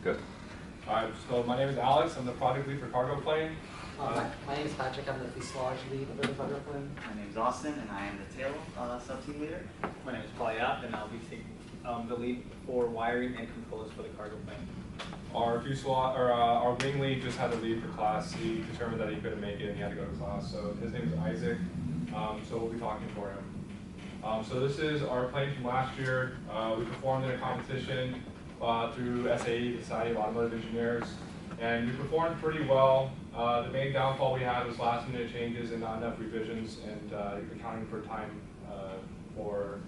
Good. All right, so my name is Alex. I'm the project lead for CargoPlane. My name is Patrick. I'm the fuselage lead for the CargoPlane. My name is Austin, and I am the tail sub-team leader. My name is Palyat, and I'll be taking the lead for wiring and controls for the cargo plane. Our fuselage, or our wing lead just had to leave for class. He determined that he couldn't make it and he had to go to class. So his name is Isaac. So we'll be talking for him. So this is our plane from last year. We performed in a competition through SAE, the Society of Automotive Engineers, and we performed pretty well. The main downfall we had was last-minute changes and not enough revisions, and accounting for time for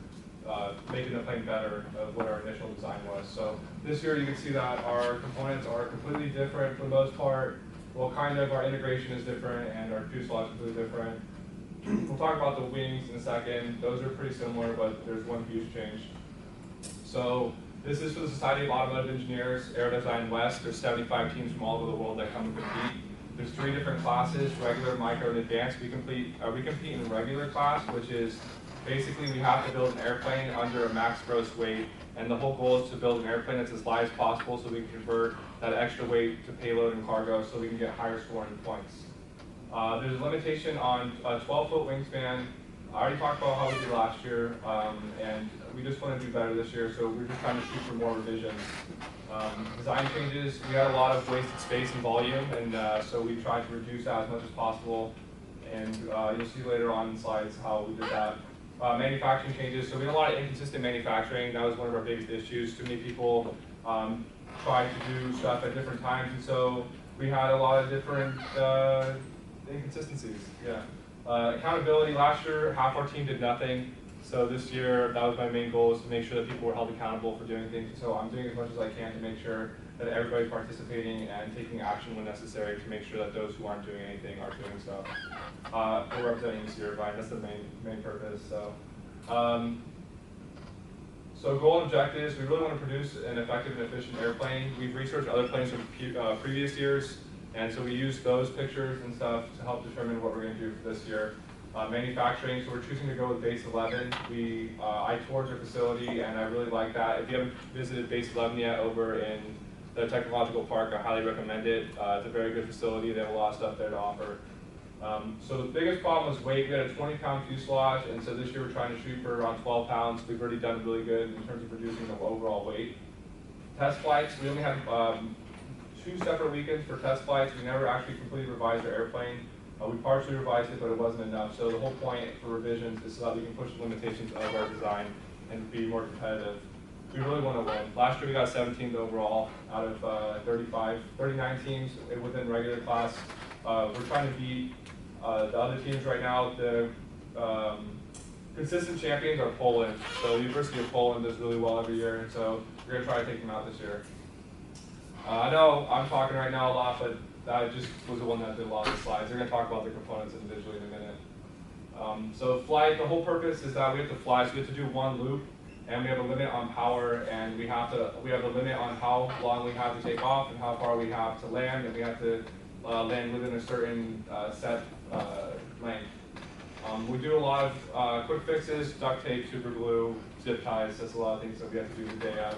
making the plane better of what our initial design was. So this year you can see that our components are completely different for the most part. Well, kind of, our integration is different and our fuselage is completely different. We'll talk about the wings in a second. Those are pretty similar, but there's one huge change. So this is for the Society of Automotive Engineers, Aero Design West. There's 75 teams from all over the world that come and compete. There's 3 different classes, regular, micro, and advanced. We compete in the regular class, which is basically we have to build an airplane under a max gross weight, and the whole goal is to build an airplane that's as light as possible so we can convert that extra weight to payload and cargo so we can get higher scoring points. There's a limitation on a 12-foot wingspan. I already talked about how we did last year, and we just want to do better this year, so we're just trying to shoot for more revisions. Design changes, we had a lot of wasted space and volume, and so we tried to reduce that as much as possible, and you'll see later on in slides how we did that. Manufacturing changes, so we had a lot of inconsistent manufacturing. That was one of our biggest issues. Too many people tried to do stuff at different times, and so we had a lot of different inconsistencies. Yeah. Accountability, last year half our team did nothing, so this year that was my main goal, is to make sure that people were held accountable for doing things. So I'm doing as much as I can to make sure that everybody's participating and taking action when necessary to make sure that those who aren't doing anything are doing so. We're representing this year, Ryan. That's the main purpose. So, so goal and objectives, we really want to produce an effective and efficient airplane. We've researched other planes from previous years, and so we use those pictures and stuff to help determine what we're going to do for this year. Manufacturing, so we're choosing to go with Base 11. I toured their facility, and I really like that. If you haven't visited Base 11 yet over in the Technological Park, I highly recommend it. It's a very good facility. They have a lot of stuff there to offer. So the biggest problem was weight. We had a 20-pound fuselage, and so this year we're trying to shoot for around 12 pounds. We've already done really good in terms of reducing the overall weight. Test flights, we only had 2 separate weekends for test flights. We never actually completely revised our airplane. We partially revised it, but it wasn't enough. So the whole point for revisions is so that we can push the limitations of our design and be more competitive. We really want to win. Last year we got 17th overall out of 39 teams within regular class. We're trying to beat the other teams right now. The consistent champions are Poland. So the University of Poland does really well every year, and so we're going to try to take them out this year. I know I'm talking right now a lot, but that just was the one that did a lot of the slides. They're going to talk about the components individually in a minute. So flight, the whole purpose is that we have to fly, so we have to do 1 loop, and we have a limit on power, and we have a limit on how long we have to take off and how far we have to land, and we have to land within a certain set length. We do a lot of quick fixes, duct tape, super glue, zip ties. That's a lot of things that we have to do the day of.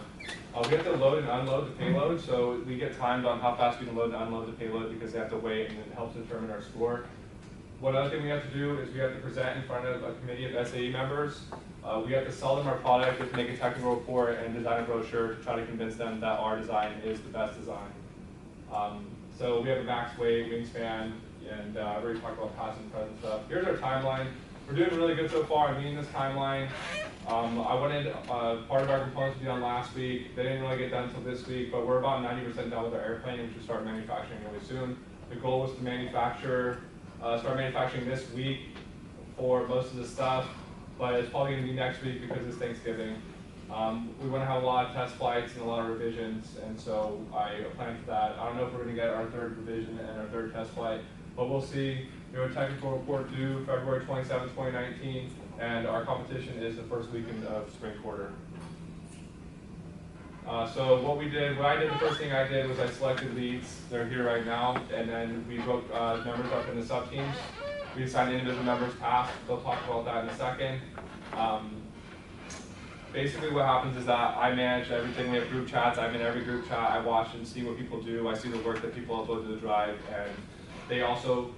We have to load and unload the payload, so we get timed on how fast we can load and unload the payload because they have to wait, and it helps determine our score. One other thing we have to do is we have to present in front of a committee of SAE members. We have to sell them our product, we have to make a technical report and design a brochure to try to convince them that our design is the best design. So we have a max weight, wingspan, and I've already talked about past and present stuff. Here's our timeline. We're doing really good so far. I'm meeting this timeline. I wanted part of our components to be done last week. They didn't really get done until this week, but we're about 90% done with our airplane, and we should start manufacturing really soon. The goal was to start manufacturing this week for most of the stuff, but it's probably going to be next week because it's Thanksgiving. We want to have a lot of test flights and a lot of revisions, and so I plan for that. I don't know if we're going to get our 3rd revision and our 3rd test flight, but we'll see. We have a technical report due February 27, 2019, and our competition is the first weekend of spring quarter. So what I did, the first thing I did was I selected leads. They're here right now, and then we broke members up into sub-teams. We assigned individual members tasks. They'll talk about that in a second. basically what happens is that I manage everything. We have group chats. I'm in every group chat. I watch and see what people do. I see the work that people upload to the drive, and they also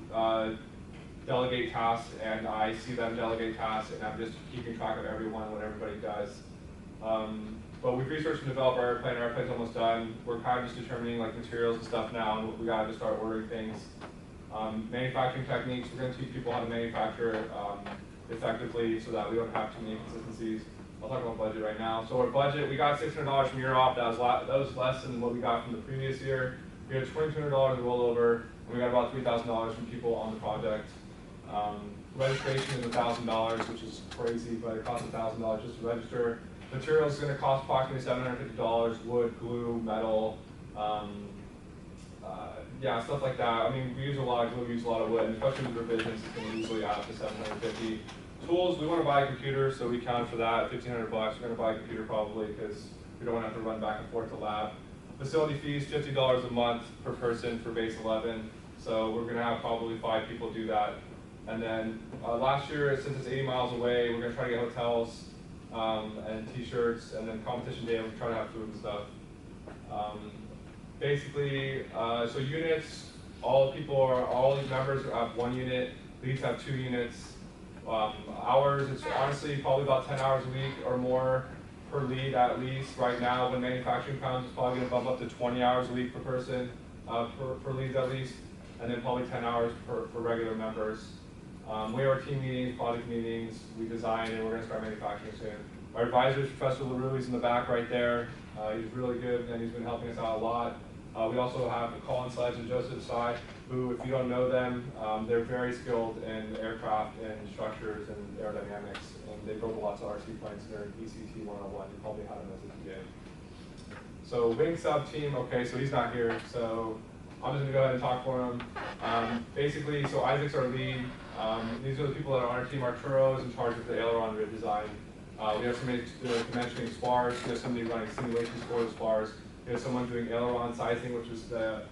delegate tasks, and I see them delegate tasks, and I'm just keeping track of everyone, what everybody does. But we've researched and developed our airplane. Our airplane's almost done. We're kind of just determining like materials and stuff now, and we got to start ordering things. Manufacturing techniques, we're going to teach people how to manufacture effectively so that we don't have too many inconsistencies. I'll talk about budget right now. So our budget, we got $600 from Europe. That was less than what we got from the previous year. We had $2,200 in rollover, and we got about $3,000 from people on the project. Registration is $1,000, which is crazy, but it costs $1,000 just to register. Materials is going to cost approximately $750, wood, glue, metal, yeah, stuff like that. I mean, we use a lot of glue, we use a lot of wood, and especially with revisions, it's going to easily add up to $750. Tools, we want to buy a computer, so we count for that, $1,500. We're going to buy a computer probably because we don't want to have to run back and forth to lab. Facility fees, $50 a month per person for base 11. So we're going to have probably 5 people do that. And then last year, since it's 80 miles away, we're going to try to get hotels and t-shirts, and then competition day, we're trying to have food and stuff. Basically, so units, all these members have 1 unit, leads have 2 units. Hours, it's honestly probably about 10 hours a week or more per lead at least. Right now, when manufacturing comes, it's probably going to bump up to 20 hours a week per person, per leads at least, and then probably 10 hours for regular members. We have our team meetings, project meetings, we design, and we're going to start manufacturing soon. Our advisor is Professor LaRue's in the back right there. He's really good, and he's been helping us out a lot. We also have Colin Sledge and Joseph Sy, who, if you don't know them, they're very skilled in aircraft and structures and aerodynamics, and they build lots of RC planes. They're in ECT 101. You probably had them as a TA. So wing sub team, okay, so he's not here, so I'm just gonna go ahead and talk for him. Basically, so Isaac's our lead. These are the people that are on our team. Arturo is in charge of the aileron rib design. We have somebody dimensioning spars. We have somebody running simulations for the spars. We have someone doing aileron sizing, which is the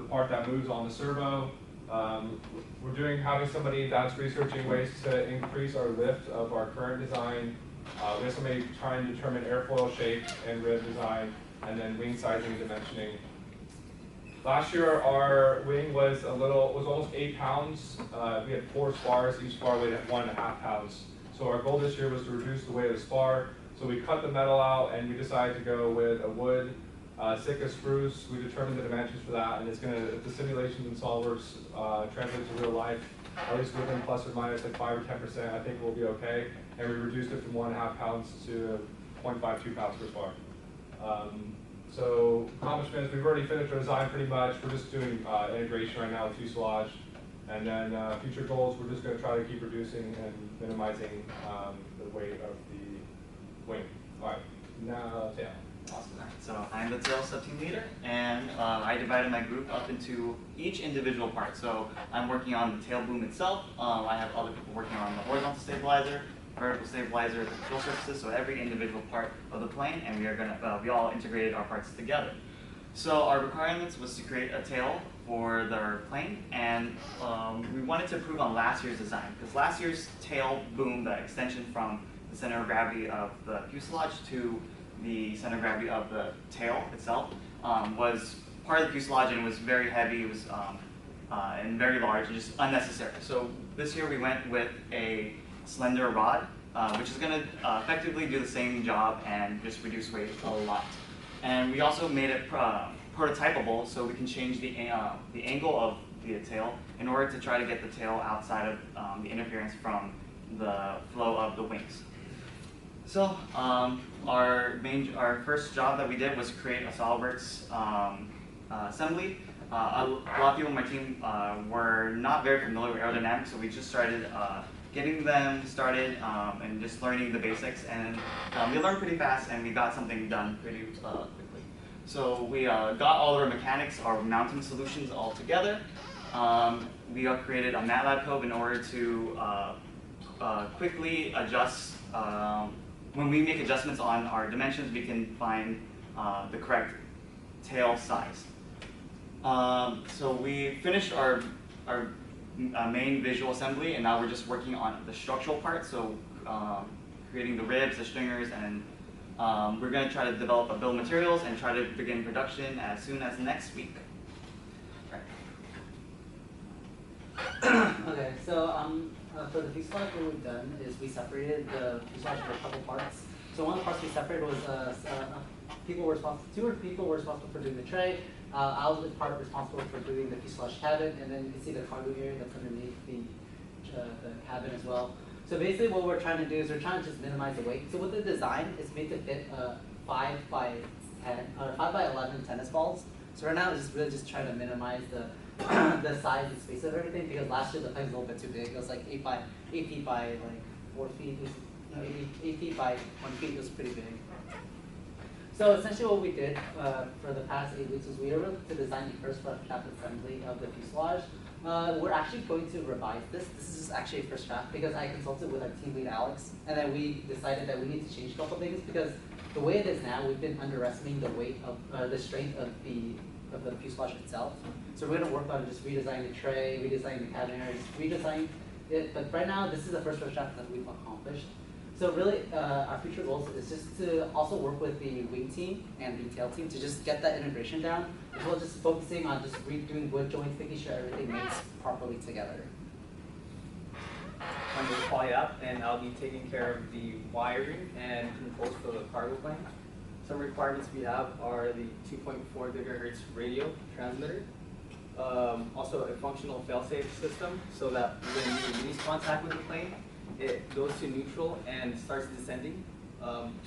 part that moves on the servo. We're having somebody that's researching ways to increase our lift of our current design. We have somebody trying to determine airfoil shape and rib design, and then wing sizing and dimensioning. Last year, our wing was almost 8 pounds. We had 4 spars. Each spar weighed at 1.5 pounds. So our goal this year was to reduce the weight of the spar. So we cut the metal out, and we decided to go with a wood, Sitka spruce. We determined the dimensions for that, and it's going to, if the simulations in SolidWorks translate to real life, at least within plus or minus like 5 or 10%, I think we'll be okay. And we reduced it from 1.5 pounds to 0.52 pounds per spar. So accomplishments, we've already finished our design pretty much. We're just doing integration right now with fuselage. And then future goals, we're just going to try to keep reducing and minimizing the weight of the wing. All right, now tail. Awesome. So I'm the tail sub-team leader, and I divided my group up into each individual part. So I'm working on the tail boom itself. I have other people working on the horizontal stabilizer, vertical stabilizer, the control surfaces, so every individual part of the plane, and we all integrated our parts together. So our requirements was to create a tail for the plane, and we wanted to improve on last year's design, because last year's tail boom, the extension from the center of gravity of the fuselage to the center of gravity of the tail itself, was part of the fuselage and was very heavy, it was and very large and just unnecessary. So this year we went with a slender rod, which is going to effectively do the same job and just reduce weight a lot. And we also made it prototypable, so we can change the angle of the tail in order to try to get the tail outside of the interference from the flow of the wings. So our first job that we did was create a SolidWorks assembly. A lot of people on my team were not very familiar with aerodynamics, so we just started getting them started and just learning the basics, and we learned pretty fast, and we got something done pretty quickly. So we got all of our mechanics, our mounting solutions all together. We created a MATLAB code in order to quickly adjust. When we make adjustments on our dimensions, we can find the correct tail size. So we finished our main visual assembly, and now we're just working on the structural part. So creating the ribs, the stringers, and we're going to try to develop a bill of materials and try to begin production as soon as next week. Okay, so for the fuselage, what we've done is we separated the fuselage into a couple parts. So one of the parts we separated was two people were responsible for doing the tray. I was the part responsible for doing the fuselage cabin, and then you can see the cargo area that's underneath the cabin as well. So basically what we're trying to do is we're trying to just minimize the weight. So with the design, it's made to fit 5 by 11 tennis balls. So right now it's just really just trying to minimize the the size and space of everything, because last year the plane was a little bit too big. It was like 8 feet by like 4 feet. It was, 8 feet by 1 feet. It was pretty big. So essentially what we did for the past 8 weeks was we were able to design the first rough draft assembly of the fuselage. We're actually going to revise this. This is actually a first draft because I consulted with our team lead Alex, and then we decided that we need to change a couple things, because the way it is now, we've been underestimating the weight of the strength of the fuselage itself. So we're going to work on just redesigning the tray, redesigning the cabin area, just redesigning it. But right now, this is the first draft that we've accomplished. So really, our future goals is just to also work with the wing team and the tail team to just get that integration down, as well as just focusing on just redoing wood joints, making sure everything makes properly together. I'm going to call you up, and I'll be taking care of the wiring and controls for the cargo plane. Some requirements we have are the 2.4 gigahertz radio transmitter, also a functional fail-safe system, so that when you lose contact with the plane, it goes to neutral and starts descending,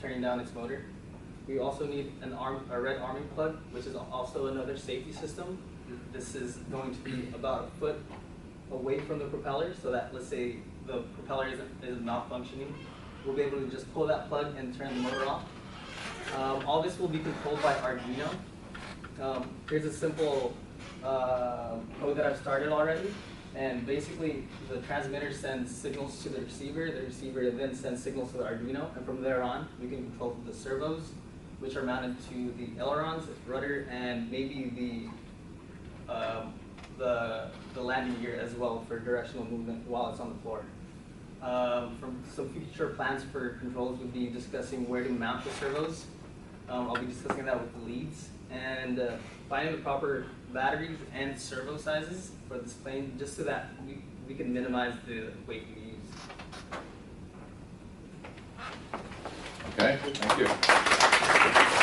turning down its motor. We also need a red arming plug, which is also another safety system. This is going to be about a foot away from the propeller, so that, let's say the propeller is not functioning, we'll be able to just pull that plug and turn the motor off. All this will be controlled by Arduino. Here's a simple code that I've started already. And basically, the transmitter sends signals to the receiver then sends signals to the Arduino, and from there on, we can control the servos, which are mounted to the ailerons, rudder, and maybe the landing gear as well for directional movement while it's on the floor. From some future plans for controls would be discussing where to mount the servos. I'll be discussing that with the leads, and finding the proper batteries and servo sizes for this plane, just so that we can minimize the weight we use. Okay, thank you.